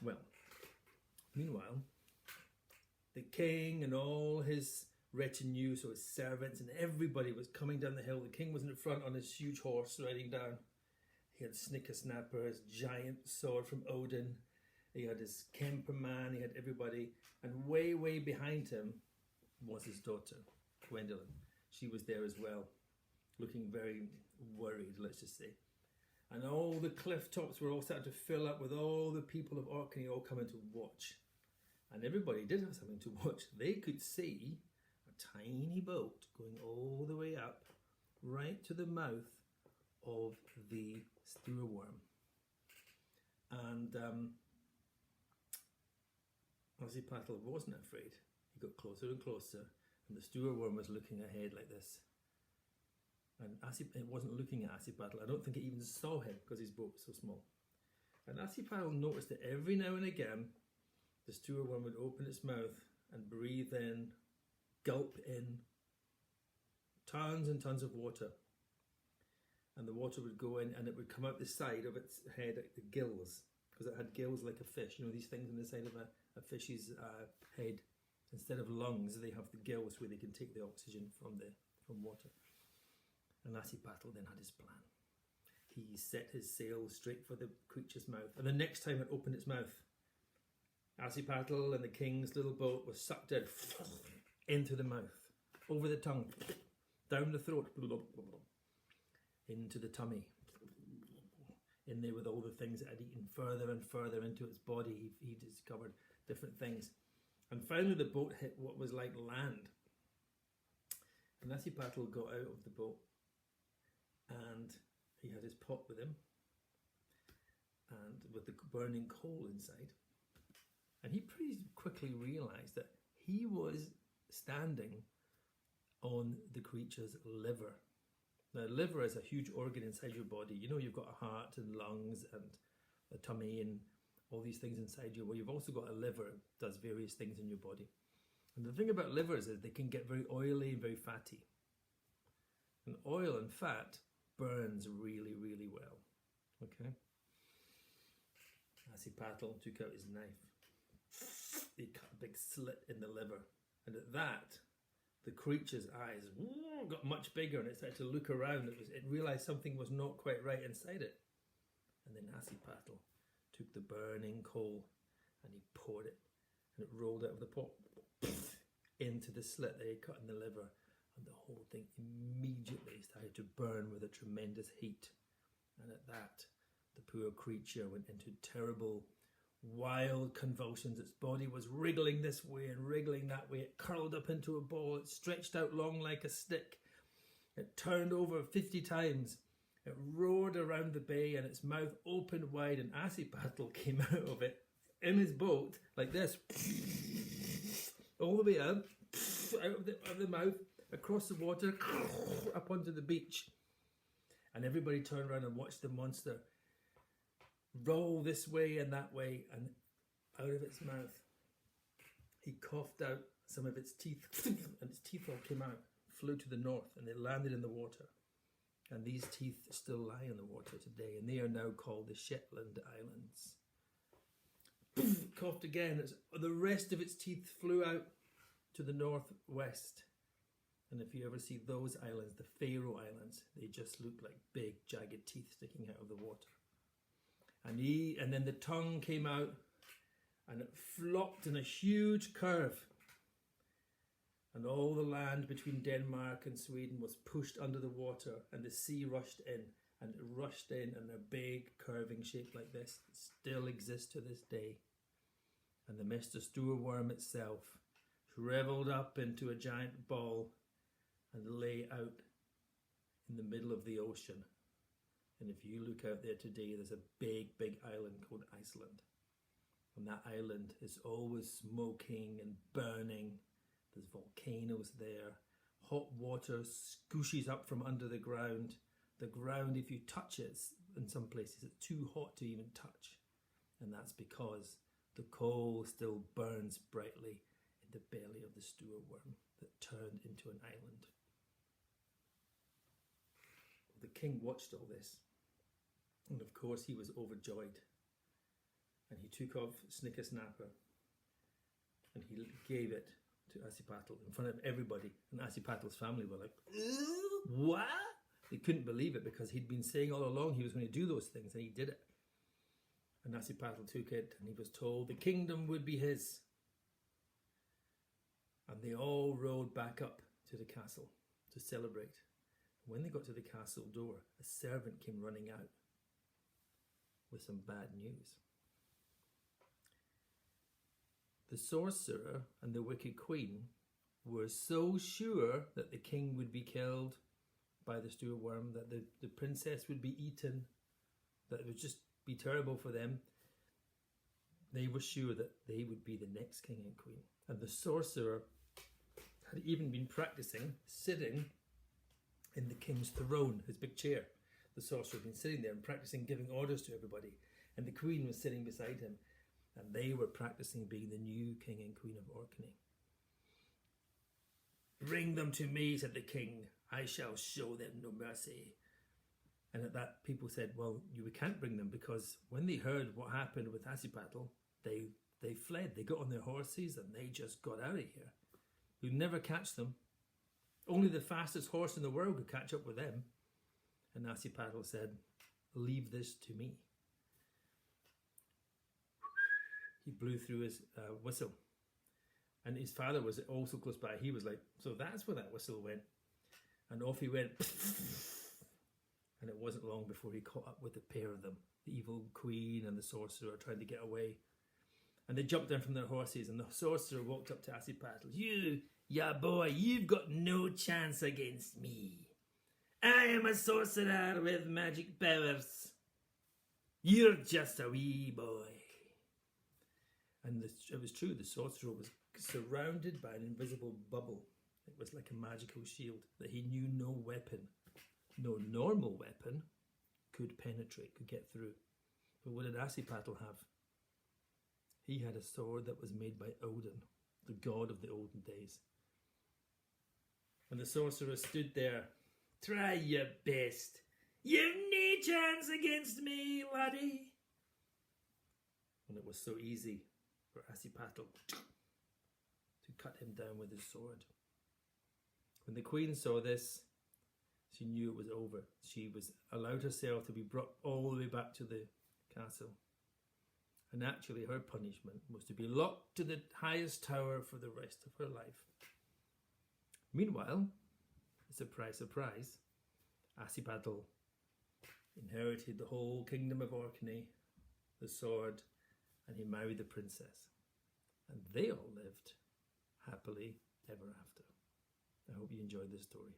Well, meanwhile, the king and all his retinue, so his servants and everybody was coming down the hill. The king was in the front on his huge horse riding down. He had Snickersnapper, his giant sword from Odin. He had his Kemper man, he had everybody. And way, way behind him was his daughter, Gwendolyn. She was there as well, looking very worried, let's just say. And all the cliff tops were all starting to fill up with all the people of Orkney all coming to watch. And everybody did have something to watch. They could see a tiny boat going all the way up, right to the mouth of the Stoorworm. And Assipattle wasn't afraid. He got closer and closer, and the Stoorworm was looking ahead like this. And it wasn't looking at Assipattle. I don't think it even saw him because his boat was so small. And Assipattle noticed that every now and again, the Stoorworm would open its mouth and breathe in, gulp in tons and tons of water. And the water would go in and it would come out the side of its head, like the gills, because it had gills like a fish. You know, these things on the side of a fish's head. Instead of lungs, they have the gills where they can take the oxygen from water. And Assipattle then had his plan. He set his sail straight for the creature's mouth. And the next time it opened its mouth, Assipattle and the king's little boat was sucked in into the mouth, over the tongue, down the throat, into the tummy, in there with all the things it had eaten, further and further into its body. He discovered different things. And finally the boat hit what was like land. And Assipattle got out of the boat and he had his pot with him and with the burning coal inside. And he pretty quickly realised that he was standing on the creature's liver. Now, liver is a huge organ inside your body. You know, you've got a heart and lungs and a tummy and all these things inside you. Well, you've also got a liver that does various things in your body. And the thing about livers is they can get very oily and very fatty. And oil and fat burns really, really well. Okay? Assipattle took out his knife. He cut a big slit in the liver. And at that, the creature's eyes got much bigger and it started to look around. It realised something was not quite right inside it. And then Assipattle took the burning coal and he poured it. And it rolled out of the pot into the slit that he cut in the liver. And the whole thing immediately started to burn with a tremendous heat. And at that, the poor creature went into terrible, wild convulsions. Its body was wriggling this way and wriggling that way. It curled up into a ball. It stretched out long like a stick. It turned over 50 times. It roared around the bay and its mouth opened wide, and Assipattle came out of it in his boat like this, all the way out of the mouth, across the water, up onto the beach. And everybody turned around and watched the monster roll this way and that way, and out of its mouth he coughed out some of its teeth, and its teeth all came out, flew to the north, and they landed in the water. And these teeth still lie in the water today, and they are now called the Shetland Islands. Coughed again, the rest of its teeth flew out to the northwest. And if you ever see those islands, the Faroe Islands, they just look like big jagged teeth sticking out of the water. And then the tongue came out and it flopped in a huge curve. And all the land between Denmark and Sweden was pushed under the water, and the sea rushed in. And it rushed in a big curving shape like this. It still exists to this day. And the Mester Stoorworm itself shriveled up into a giant ball and lay out in the middle of the ocean. And if you look out there today, there's a big, big island called Iceland. And that island is always smoking and burning. There's volcanoes there. Hot water scooshes up from under the ground. The ground, if you touch it, in some places, it's too hot to even touch. And that's because the coal still burns brightly in the belly of the Stoorworm that turned into an island. The king watched all this. And of course he was overjoyed. and he took off Snickersnapper and he gave it to Assipattle in front of everybody. And Assipattle's family were like, what? They couldn't believe it because he'd been saying all along he was going to do those things, and he did it. And Assipattle took it, and he was told the kingdom would be his. And they all rode back up to the castle to celebrate. When they got to the castle door, a servant came running out with some bad news. The sorcerer and the wicked queen were so sure that the king would be killed by the Stoorworm, that the princess would be eaten, that it would just be terrible for them. They were sure that they would be the next king and queen. And the sorcerer had even been practicing sitting in the king's throne, his big chair. The sorcerer had been sitting there and practicing giving orders to everybody. And the queen was sitting beside him. And they were practicing being the new king and queen of Orkney. Bring them to me, said the king. I shall show them no mercy. And at that, people said, well, we can't bring them, because when they heard what happened with Assipattle, they fled. They got on their horses and they just got out of here. We'd never catch them. Only the fastest horse in the world could catch up with them. And Assipattle said, leave this to me. He blew through his whistle. And his father was also close by. He was like, so that's where that whistle went. And off he went. And it wasn't long before he caught up with the pair of them, the evil queen and the sorcerer, trying to get away. And they jumped down from their horses, and the sorcerer walked up to Assipattle. Ya boy, you've got no chance against me. I am a sorcerer with magic powers. You're just a wee boy. And it was true, the sorcerer was surrounded by an invisible bubble. It was like a magical shield that he knew no weapon, no normal weapon, could penetrate, could get through. But what did Assipattle have? He had a sword that was made by Odin, the god of the olden days. And the sorcerer stood there. Try your best. You've no chance against me, laddie. And it was so easy for Assipattle to cut him down with his sword. When the queen saw this, she knew it was over. She was allowed herself to be brought all the way back to the castle. And actually her punishment was to be locked to the highest tower for the rest of her life. Meanwhile, surprise, surprise, Assipattle inherited the whole kingdom of Orkney, the sword, and he married the princess. And they all lived happily ever after. I hope you enjoyed this story.